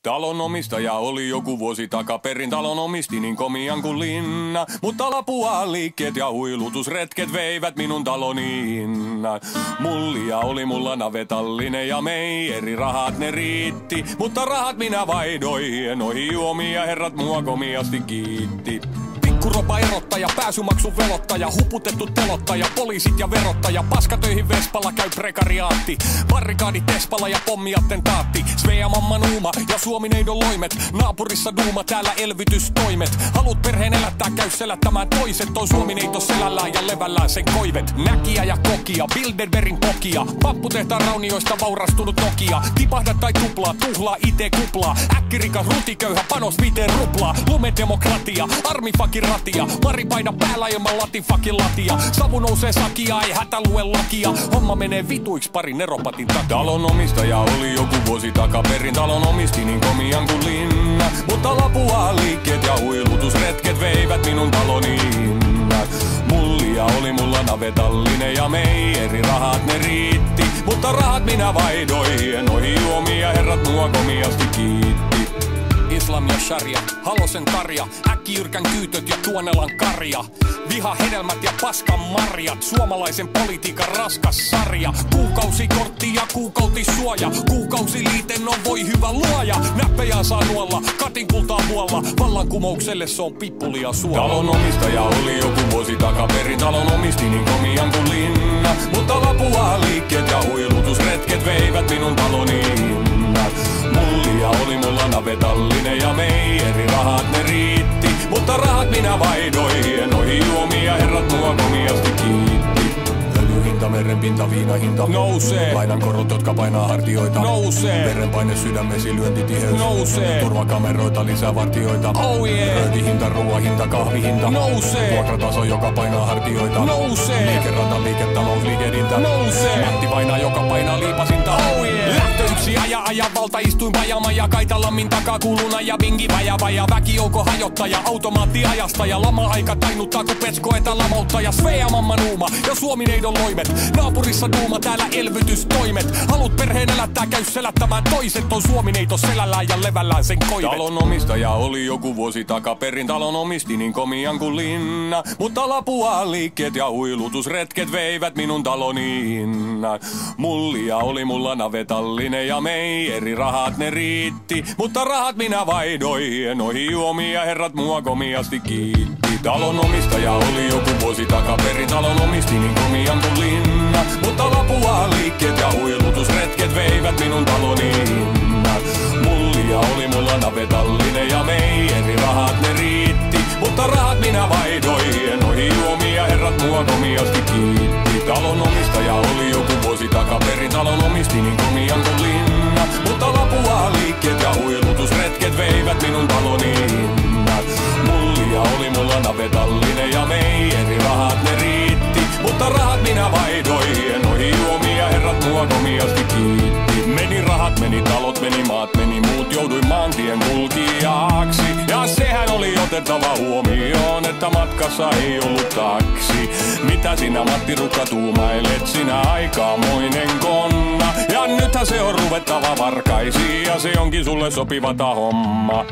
Talon omistaja oli joku vuosi takaperin, talon omisti niin komian kuin linna. Mutta Lapuaan liikkeet ja huilutusretket veivät minun taloni innan. Mullia oli mulla navetallinen ja meijeri, rahat ne riitti. Mutta rahat minä vaidoin, en ohi juomia, herrat mua komiasti kiitti. Pikkuropa erottaja, pääsymaksun velottaja, huputettu telottaja, poliisit ja verottaja, paskatöihin Vespalla käy prekariaatti, barrikaadit Espalla ja pommiattentaatti, Svea mamma nuuma ja Suomineidon loimet, naapurissa duuma, täällä elvytystoimet, halut perheen elättää, käy selättämään toiset, on Suomineito selällään ja levällään sen koivet, näkiä ja kokia, Bilderbergin pokia, papputehtaan raunioista vaurastunut Nokia, tipahda tai tuplaa, tuhlaa IT-kuplaa, äkkirikas rutiköyhä, panos 5 ruplaa, lumedemokratia, armifakin ratia, maripaida päällä ilman latifakin latia, savu nousee sakia, ei hätä lue lakia, homma menee vituiksi pari neropatin takia. Talon omistaja oli joku vuosi takaperin, talon omisti niin komian kuin linna, mutta Lapuaan liikkeet ja huilutusretket veivät minun taloni innan. Mullia oli mulla navetallinen ja meijeri, rahat ne riitti, mutta rahat minä vaidoin, en ohi juomia, herrat mua komiasti kiitti. Islam ja sharia, Halosen Tarja, äkkijyrkän kyytöt ja Tuonelan karja, viha hedelmät ja paskan marjat, suomalaisen politiikan raskas sarja, kuukausikortti ja kuukautissuoja, kuukausiliiten on voi hyvä luoja, näppejä saa nuolla, katin kultaa vuolla, vallankumoukselle se on pippulia suola. Talon omistaja oli joku vuosi takaperin, talon omisti niin komian kuin linna, mutta Lapuaan liikkeet ja huilutusretket veivät minun taloni innan. Mullia oli mulla navetallinen ja meijeri, rahat ne riitti, mutta rahat minä vaidoin, en ohi juomia, herrat mua komiasti kiitti. Öljyhinta, merenpinta, viinahinta nousee, lainan korot, jotka painaa hartioita nousee, verenpaine sydämesi, lyöntitiheys nousee, turvakameroita, lisää vartioita oh yeah. Röötihinta, ruoahinta, kahvihinta nousee, vuokrataso, joka painaa hartioita nousee, liikerata, liiketalous, liikehdintä nousee, Matti painaa, joka painaa liipasinta oh yeah. Lähtöyksi aja valta istuin pajamaja, Kaitalammin takaa kuluna ja vingi vaja, väkijoukko hajottaja, automaatti ajastaja, lama-aika tainuttaa kun petsko etälamautta, Svea mamma nuuma ja Suomineidon loimet, naapurissa duuma, täällä elvytystoimet, halut perheen elättää, käy selättämään toiset, on Suomineito selällään ja levällään sen koivet. Talon omistaja oli joku vuosi takaperin, talon omisti niin komian kuin linna, mutta Lapuaan liikkeet ja huilutusretket veivät minun taloni innan. Mullia oli mulla navetallinen ja meijeri, rahat ne riitti, mutta rahat minä vaidoin, en ohi juomia, herrat mua komiasti kiitti. Talon omistaja oli joku vuosi takaperin, talon omisti niin komian kuin linna, mutta Lapuaan liikkeet ja huilutusretket veivät minun taloni innan. Mullia oli mulla navetallinen ja meijeri, rahat ne riitti, mutta rahat minä vaidoin, en ohi juomia, herrat mua komiasti kiitti. Talon omistaja oli joku vuosi takaperin, talon omisti niin komian kuin linna, mutta Lapuaan liikkeet ja huilutusretket veivät minun taloni innan. Mullia oli mulla navetallinen ja meijeri, rahat ne riitti, mutta rahat minä vaidoin, en ohi juomia, herrat mua komiasti kiitti. Meni rahat, meni talot, meni maat, meni muut, jouduin maantien kulkijaksi, ja sehän oli otettava huomioon, että matkassa ei ollut taksi. Mitä sinä Matti Rukka tuumailet, sinä aikamoinen konna, ja nythän se on ruvettava varkaisiin, ja se onkin sulle sopiva homma.